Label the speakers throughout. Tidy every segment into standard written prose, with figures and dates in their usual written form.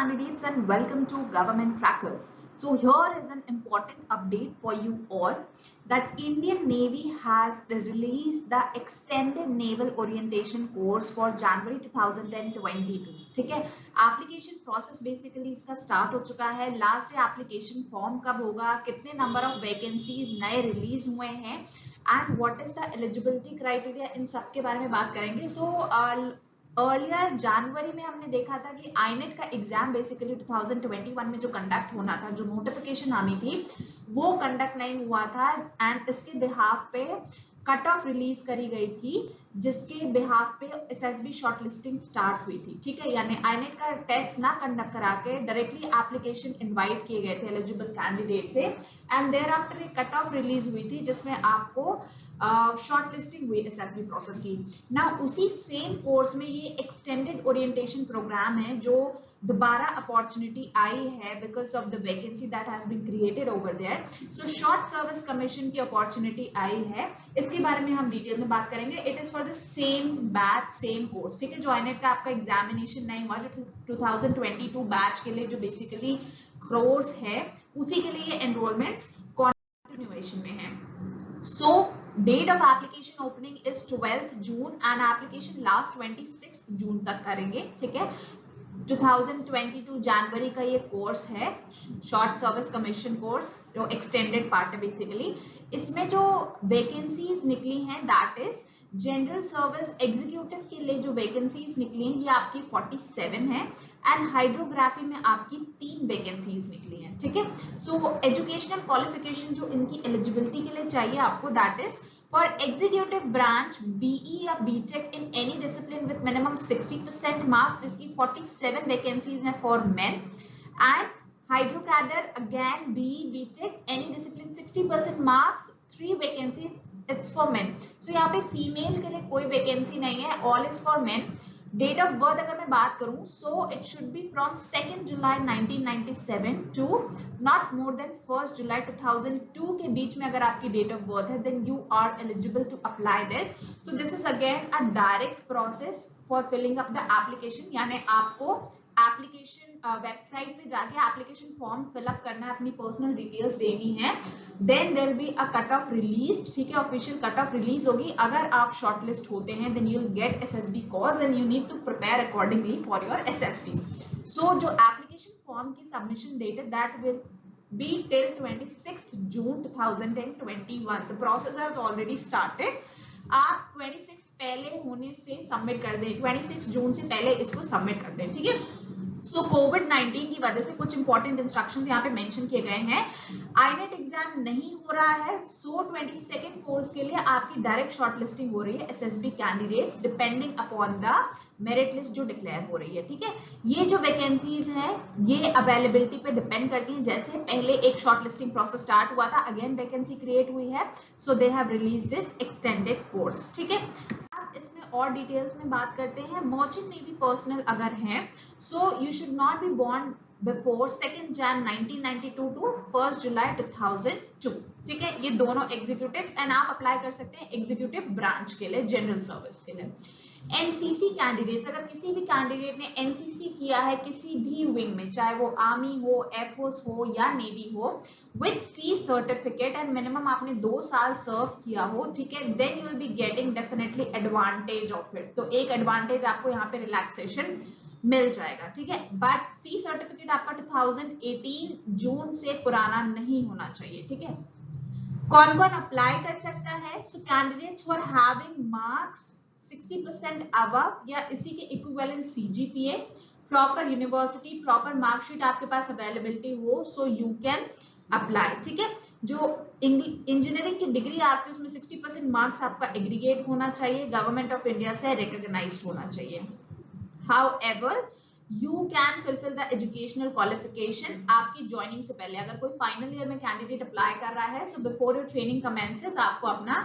Speaker 1: candidates and welcome to Government Trackers. So here is an important update for you all that Indian Navy has released the extended naval orientation course for January 2022. ठीक है, application process basically इसका start हो चुका है. Last day application form कब होगा, कितने number of vacancies नए रिलीज हुए हैं and what is the eligibility criteria, इन सब के बारे में बात करेंगे. सो अर्लियर जनवरी में हमने देखा था कि आईनेट का एग्जाम बेसिकली 2021 में जो कंडक्ट होना था, जो नोटिफिकेशन आनी थी, वो कंडक्ट नहीं हुआ था एंड इसके बिहाफ पे कट ऑफ रिलीज करी गई थी, जिसके बिहाफ पे एसएसबी शॉर्टलिस्टिंग स्टार्ट हुई थी. ठीक है, यानी आईनेट का टेस्ट ना कंडक्ट करा के डायरेक्टली एप्लीकेशन इनवाइट किए गए थे एलिजिबल कैंडिडेट से एंड देयर आफ्टर एक कट ऑफ रिलीज हुई थी जिसमें आपको शॉर्टलिस्टिंग हुई एसएसबी प्रोसेस की. ना उसी सेम कोर्स में ये एक्सटेंडेड ओरिएंटेशन प्रोग्राम है जो दोबारा अपॉर्चुनिटी आई है because of the vacancy that has been created over there. So short service commission की अपॉर्चुनिटी आई है, इसके बारे में हम डिटेल में बात करेंगे. It is for the same batch same course. ठीक है, जो आईनेट का आपका एग्जामिनेशन नहीं हुआ, जो 2022 बैच के लिए जो बेसिकली कोर्स है, उसी के लिए ये एनरोलमेंट्स कंटिन्यूएशन में है. So date of application opening is 12th June and application last 26th June तक करेंगे. ठीक है, 2022 जनवरी का ये कोर्स है, शॉर्ट सर्विस कमीशन कोर्स, जो एक्सटेंडेड पार्ट है बेसिकली. इसमें जो वैकेंसीज निकली हैं that is general service executive के लिए जो वैकेंसीज निकली हैं ये आपकी 47 है एंड हाइड्रोग्राफी में आपकी 3 वैकेंसीज निकली हैं. ठीक है, सो एजुकेशनल क्वालिफिकेशन जो इनकी एलिजिबिलिटी के लिए चाहिए आपको that is for executive branch BE या BTech in any discipline with minimum 60% marks, जिसकी 47 vacancies हैं for men, and hydrocadre again BE BTech any discipline 60% marks, 3 vacancies, it's for men. So यहाँ पे female के लिए कोई vacancy नहीं है, all is for men. Date of birth अगर मैं बात करूं so it should be from 2nd July 1997 to not more than 1st July 2002 के बीच में अगर आपकी डेट ऑफ बर्थ है then you are eligible to apply this. So this is again a direct process for filling up the application, यानी आपको application website पे जाके एप्लीकेशन फॉर्म फिलअप करना है, अपनी पर्सनल डिटेल्स देनी है, then there be a cut off release. ठीक है, ऑफिशियल कट ऑफ रिलीज होगी. अगर आप शॉर्टलिस्ट होते हैं then you will get SSB calls and you need to prepare accordingly for your SSBs. So जो एप्लीकेशन फॉर्म की सबमिशन डेट है that will be till 26th June 2021. The process has already started. आप 26 पहले होने से submit कर दें, 26 जून से पहले इसको सबमिट कर दें. ठीक है, सो कोविड-19 की वजह से कुछ इंपॉर्टेंट इंस्ट्रक्शंस यहाँ पे मेंशन किए गए हैं. आईनेट एग्जाम नहीं हो रहा है, सो 22nd कोर्स के लिए आपकी डायरेक्ट शॉर्टलिस्टिंग हो रही है SSB candidates depending upon the merit list जो डिक्लेयर हो रही है. ठीक है, ये जो वैकेंसीज हैं ये अवेलेबिलिटी पे डिपेंड करती हैं. जैसे पहले एक शॉर्टलिस्टिंग प्रोसेस स्टार्ट हुआ था, अगेन वैकेंसी क्रिएट हुई है, so they have release this extended course. ठीक है, अब इसमें और डिटेल्स में बात करते हैं. मर्चेंट नेवी पर्सनल अगर हैं so you should not be born before 2nd Jan 1992 to 1st July 2002. ठीक है, ये दोनों एग्जीक्यूटिव्स एंड आप अप्लाई कर सकते हैं एग्जीक्यूटिव ब्रांच के लिए, जनरल सर्विस के लिए. एनसीसी कैंडिडेट्स, अगर किसी भी कैंडिडेट ने एनसीसी किया है किसी भी विंग में, चाहे वो आर्मी हो, एयरफोर्स हो या नेवी हो, with C certificate and minimum आपने 2 साल सर्व किया हो, ठीक है, then you will be getting definitely advantage of it. तो एक एडवांटेज आपको यहाँ पे रिलैक्सेशन मिल जाएगा. ठीक है, बट सी सर्टिफिकेट आपका 2018 जून से पुराना नहीं होना चाहिए. ठीक है, कौन कौन अप्लाई कर सकता है? So candidates who are having marks 60% above या इसी के equivalent CGPA, proper university, proper marksheet आपके पास अवेलेबिलिटी हो, सो यू कैन अप्लाई. ठीक है, जो इंजीनियरिंग की डिग्री आपकी उसमें 60% मार्क्स आपका एग्रीगेट होना चाहिए, गवर्नमेंट ऑफ इंडिया से रिकॉग्नाइज्ड होना चाहिए. However, you can fulfill the educational qualification आपकी ज्वाइनिंग से पहले. अगर कोई फाइनल ईयर में कैंडिडेट अप्लाई कर रहा है so before your training commences आपको अपना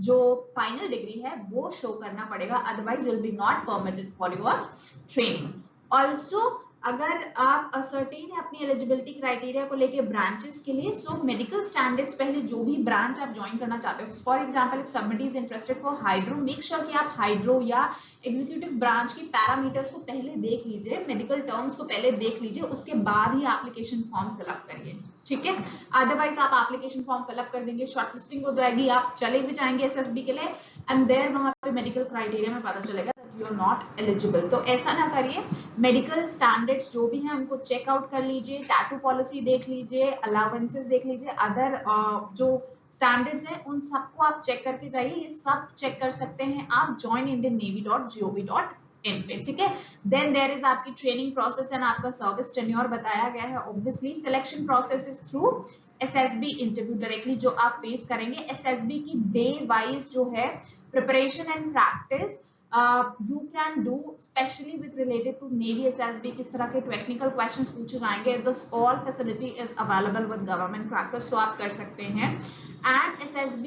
Speaker 1: जो फाइनल डिग्री है वो शो करना पड़ेगा, otherwise you will B not permitted for your training. Also अगर आप असर्टेन है अपनी एलिजिबिलिटी क्राइटेरिया को लेके ब्रांचेस के लिए, सो मेडिकल स्टैंडर्ड्स पहले जो भी ब्रांच आप ज्वाइन करना चाहते हो, for example if somebody is interested for hydro, make sure कि आप हाइड्रो या एग्जीक्यूटिव ब्रांच की पैरामीटर्स को पहले देख लीजिए, मेडिकल टर्म्स को पहले देख लीजिए, उसके बाद ही एप्लीकेशन फॉर्म फिलअप करिए, ठीक है। अदरवाइज आप एप्लीकेशन फॉर्म फिलअप कर देंगे, शॉर्टलिस्टिंग हो जाएगी, आप चले भी जाएंगे एसएसबी के लिए एंड देयर वहां पे मेडिकल क्राइटेरिया में पता चलेगा यू आर नॉट एलिजिबल। तो ऐसा ना करिए, मेडिकल स्टैंडर्ड्स जो भी हैं उनको चेकआउट कर लीजिए, टैटू पॉलिसी देख लीजिए, अलाउंसेस देख लीजिए, अदर जो स्टैंडर्ड्स हैं उन सबको आप चेक करके जाइए। ये सब चेक कर सकते हैं आप joinindiannavy.gov.in पे, ठीक है। देन देयर इज आपकी ट्रेनिंग प्रोसेस एंड आपका सर्विस टेन्योर बताया गया है। Obviously selection process is through SSB interview directly जो आप फेस करेंगे। एसएसबी की डे वाइज जो है preparation and practice you can do, especially with related to Navy SSB, किस तरह के टेक्निकल क्वेश्चंस पूछे जाएंगे, this all facility is available with government crackers, तो आप कर सकते हैं। एंड SSB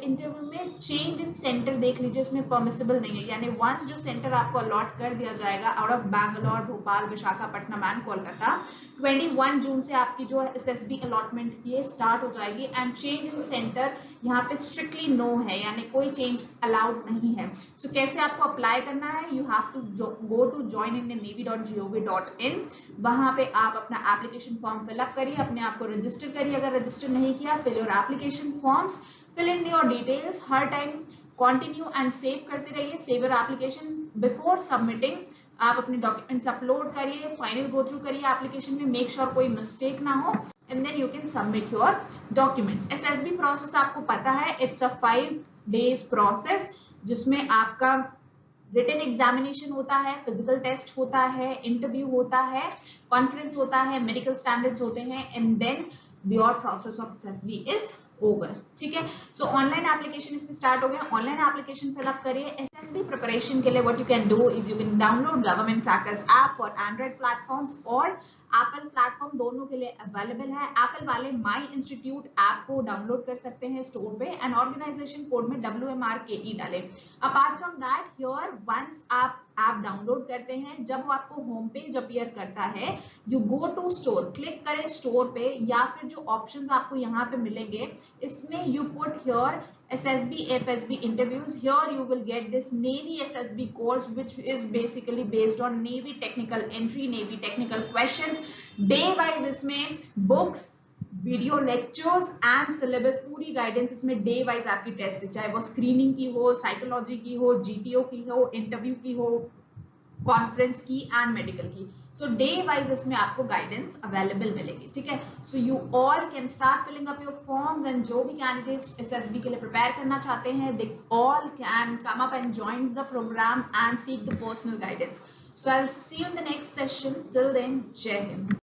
Speaker 1: इंटरव्यू में चेंज इन सेंटर देख लीजिए, उसमें परमिसिबल नहीं है, यानी वंस जो सेंटर आपको अलॉट कर दिया जाएगा out of Bangalore, Bhopal, Visakhapatnam and Kolkata, 21 जून से आपकी जो SSB अलॉटमेंट ये स्टार्ट हो जाएगी एंड चेंज इन सेंटर यहाँ पे स्ट्रिक्टली नो है, यानी कोई चेंज अलाउड नहीं है। सो कैसे आपको अप्लाई करना है, you have to go to joinindiannavy.gov.in, वहां पे आप अपना एप्लीकेशन फॉर्म फिलअप करिए, अपने आप को रजिस्टर करिए, अगर रजिस्टर नहीं किया fill your application forms, fill in your details, हर टाइम कंटिन्यू एंड सेव करते रहिए, save your application before submitting, आप अपने डॉक्यूमेंट्स अपलोड करिए, फाइनल गो थ्रू करिए एप्लीकेशन में, मेक श्योर कोई मिस्टेक ना हो and then you can submit your documents. SSB process आपको पता है, it's a 5 days process जिसमें आपका रिटन एग्जामिनेशन होता है, फिजिकल टेस्ट होता है, इंटरव्यू होता है, कॉन्फ्रेंस होता है, मेडिकल स्टैंडर्ड्स होते हैं and then your process of SSB is over, ठीक है। सो ऑनलाइन एप्लीकेशन इसमें स्टार्ट हो गया, ऑनलाइन एप्लीकेशन फिलअप करिए। SSB प्रिपरेशन के लिए what you can do is you can download Government Crackers app for Android platforms और Apple platform, दोनों के लिए अवेलेबल है। एप्पल वाले माई इंस्टीट्यूट ऐप को डाउनलोड कर सकते हैं स्टोर पे एंड ऑर्गेनाइजेशन कोड में WMRKE डालें। Apart from that here once आप ऐप डाउनलोड करते हैं, जब वो आपको होम पेज अपीयर करता है, you go to store, click करें स्टोर पे, या फिर जो ऑप्शंस आपको यहाँ पे मिलेंगे इसमें you put here SSB FSB interviews, here you will get this Navy SSB course which is basically based on Navy technical entry, Navy technical questions, day wise इसमें books, video lectures and syllabus, पूरी guidance इसमें day wise आपकी test, चाहे वो screening की हो, psychology की हो, GTO की हो, इंटरव्यू की हो, कॉन्फ्रेंस की एंड मेडिकल की। सो डे वाइज इसमें आपको गाइडेंस अवेलेबल मिलेगी, ठीक है। So you all can start filling up your forms and जो भी कैंडिडेट्स SSB के लिए प्रिपेयर करना चाहते हैं, they all can come up and join the programme and seek the personal guidance. So I will see you in the next session, till then जय हिंद।